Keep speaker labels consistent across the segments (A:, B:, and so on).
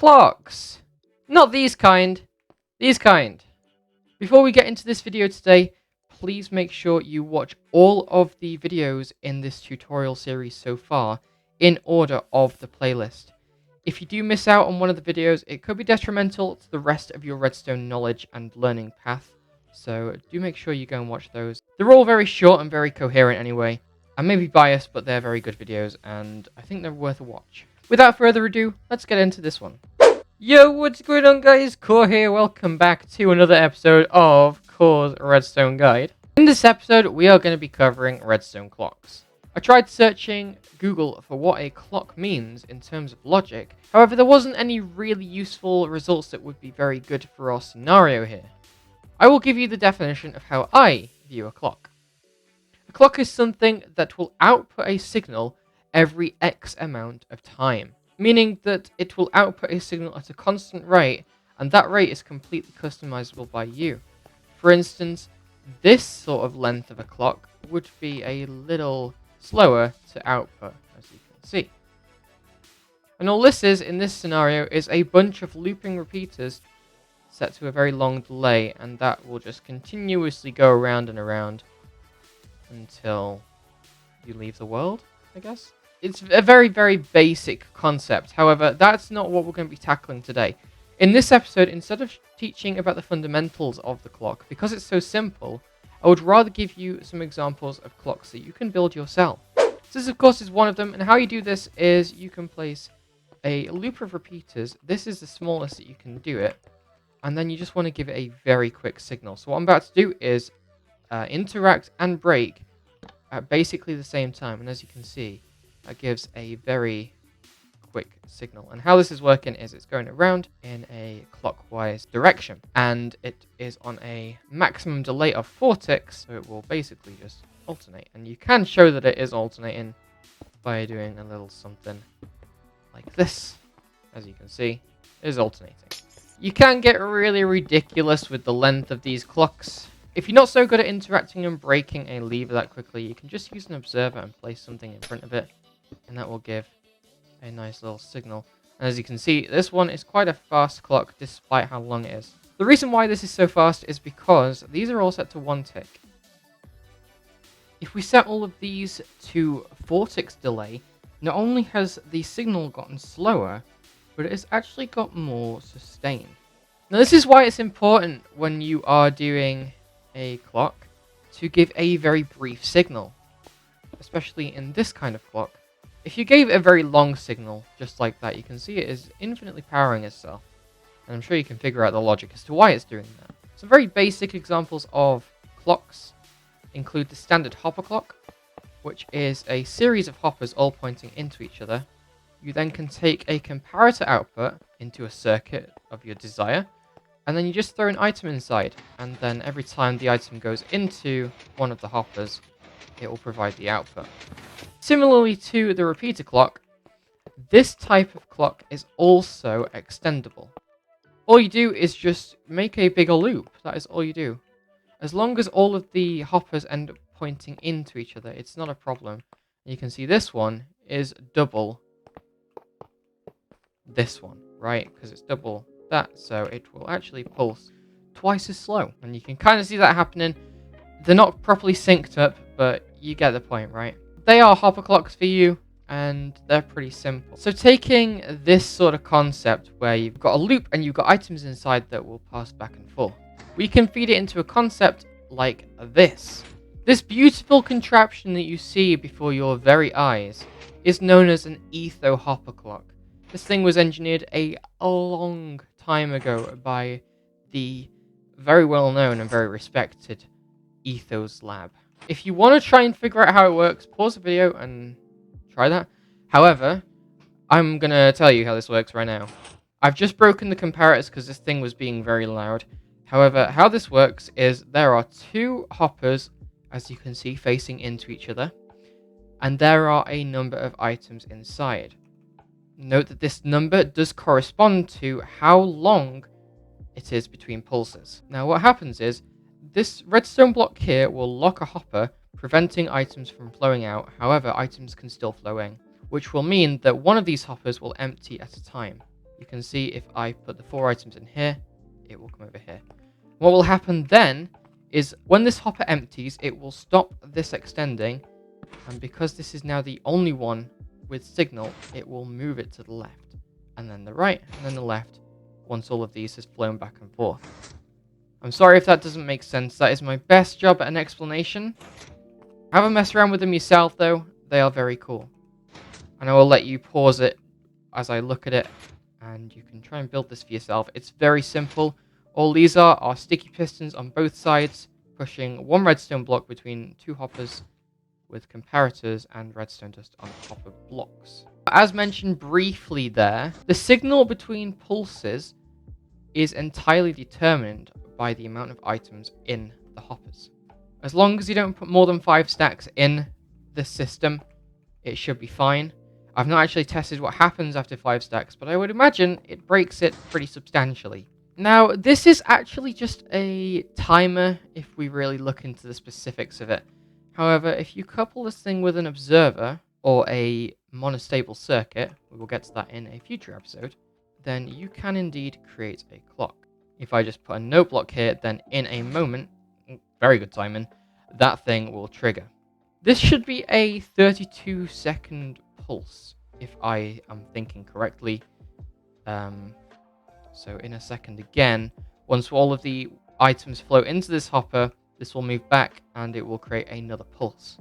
A: clocks. Not these kind. These kind. Before we get into this video today, please make sure you watch all of the videos in this tutorial series so far in order of the playlist. If you do miss out on one of the videos, it could be detrimental to the rest of your Redstone knowledge and learning path, so do make sure you go and watch those. They're all very short and very coherent anyway. I may be biased, but they're very good videos, and I think they're worth a watch. Without further ado, let's get into this one. Yo, what's going on guys? Core here, welcome back to another episode of Core's Redstone Guide. In this episode, we are going to be covering redstone clocks. I tried searching Google for what a clock means in terms of logic, however there wasn't any really useful results that would be very good for our scenario here. I will give you the definition of how I view a clock. A clock is something that will output a signal every X amount of time, meaning that it will output a signal at a constant rate, and that rate is completely customizable by you. For instance, this sort of length of a clock would be a little slower to output, as you can see. And all this is, in this scenario, is a bunch of looping repeaters set to a very long delay, and that will just continuously go around and around until you leave the world, I guess. It's a very, very basic concept. However, that's not what we're going to be tackling today. In this episode, instead of teaching about the fundamentals of the clock, because it's so simple, I would rather give you some examples of clocks that you can build yourself. This, of course, is one of them, and how you do this is you can place a loop of repeaters. This is the smallest that you can do it, and then you just want to give it a very quick signal. So what I'm about to do is interact and break at basically the same time, and as you can see, that gives a very quick signal. And how this is working is it's going around in a clockwise direction, and it is on a maximum delay of 4 ticks, so it will basically just alternate. And you can show that it is alternating by doing a little something like this. As you can see, it is alternating. You can get really ridiculous with the length of these clocks. If you're not so good at interacting and breaking a lever that quickly, you can just use an observer and place something in front of it, and that will give a nice little signal. And as you can see, this one is quite a fast clock despite how long it is. The reason why this is so fast is because these are all set to 1 tick. If we set all of these to 4 ticks delay, not only has the signal gotten slower, but it has actually got more sustained. Now this is why it's important when you are doing a clock to give a very brief signal, especially in this kind of clock. If you gave a very long signal, just like that, you can see it is infinitely powering itself. And I'm sure you can figure out the logic as to why it's doing that. Some very basic examples of clocks include the standard hopper clock, which is a series of hoppers all pointing into each other. You then can take a comparator output into a circuit of your desire, and then you just throw an item inside, and then every time the item goes into one of the hoppers, it will provide the output. Similarly to the repeater clock, this type of clock is also extendable. All you do is just make a bigger loop. That is all you do. As long as all of the hoppers end up pointing into each other, it's not a problem. You can see this one is double this one, right? Because it's double that, so it will actually pulse twice as slow. And you can kind of see that happening. They're not properly synced up, but you get the point, right? They are hopper clocks for you, and they're pretty simple. So taking this sort of concept where you've got a loop and you've got items inside that will pass back and forth, we can feed it into a concept like this. This beautiful contraption that you see before your very eyes is known as an etho hopper clock. This thing was engineered a long time ago by the very well known and very respected Ethos Lab. If you want to try and figure out how it works, pause the video and try that. However, I'm going to tell you how this works right now. I've just broken the comparators because this thing was being very loud. However, how this works is there are 2 hoppers, as you can see, facing into each other, and there are a number of items inside. Note that this number does correspond to how long it is between pulses. Now what happens is, this redstone block here will lock a hopper, preventing items from flowing out. However, items can still flow in, which will mean that one of these hoppers will empty at a time. you can see if I put the 4 items in here, it will come over here. What will happen then is when this hopper empties, it will stop this extending, and because this is now the only one with signal, it will move it to the left, and then the right, and then the left, once all of these has flown back and forth. I'm sorry if that doesn't make sense. That is my best job at an explanation. Have a mess around with them yourself, though. They are very cool. And I will let you pause it as I look at it, and you can try and build this for yourself. It's very simple. All these are sticky pistons on both sides, pushing 1 redstone block between 2 hoppers with comparators and redstone dust on top of blocks. As mentioned briefly there, the signal between pulses is entirely determined by the amount of items in the hoppers. As long as you don't put more than 5 stacks in the system, it should be fine. I've not actually tested what happens after 5 stacks, but I would imagine it breaks it pretty substantially. Now, this is actually just a timer if we really look into the specifics of it. However, if you couple this thing with an observer or a monostable circuit, we will get to that in a future episode, then you can indeed create a clock. If I just put a note block here, then in a moment, very good timing, that thing will trigger. This should be a 32-second pulse, if I am thinking correctly. So in a second again, once all of the items flow into this hopper, this will move back and it will create another pulse.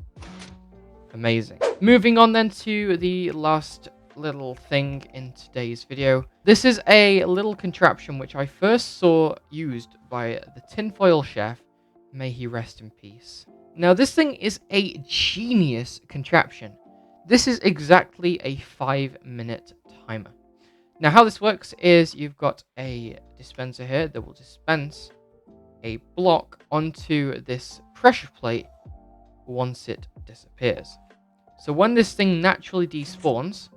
A: Amazing. Moving on then to the last little thing in today's video. This is a little contraption which I first saw used by the tinfoil chef. May he rest in peace. Now this thing is a genius contraption. This is exactly a 5-minute timer. Now how this works is you've got a dispenser here that will dispense a block onto this pressure plate once it disappears. So when this thing naturally despawns,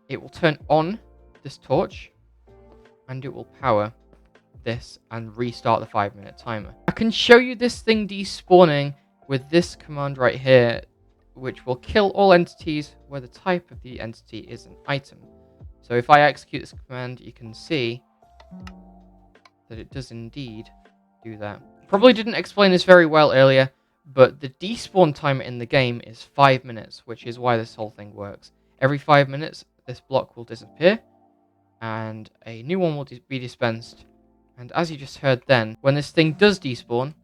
A: it will turn on this torch and it will power this and restart the 5-minute timer. I can show you this thing despawning with this command right here, which will kill all entities where the type of the entity is an item. So if I execute this command, you can see that it does indeed do that. Probably didn't explain this very well earlier, but the despawn timer in the game is 5 minutes, which is why this whole thing works. Every 5 minutes, this block will disappear, and a new one will be dispensed. And as you just heard then, when this thing does despawn,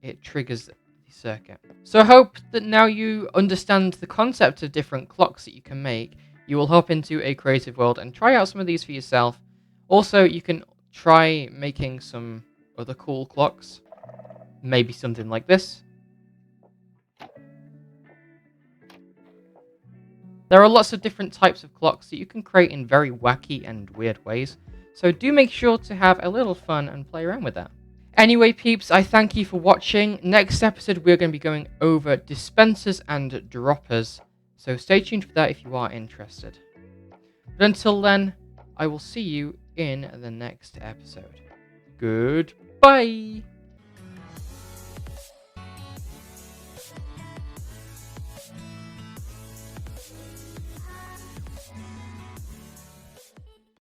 A: it triggers the circuit. So I hope that now you understand the concept of different clocks that you can make. You will hop into a creative world and try out some of these for yourself. Also, you can try making some other cool clocks. Maybe something like this. There are lots of different types of clocks that you can create in very wacky and weird ways. So do make sure to have a little fun and play around with that. Anyway, peeps, I thank you for watching. Next episode, we're going to be going over dispensers and droppers. So stay tuned for that if you are interested. But until then, I will see you in the next episode. Goodbye!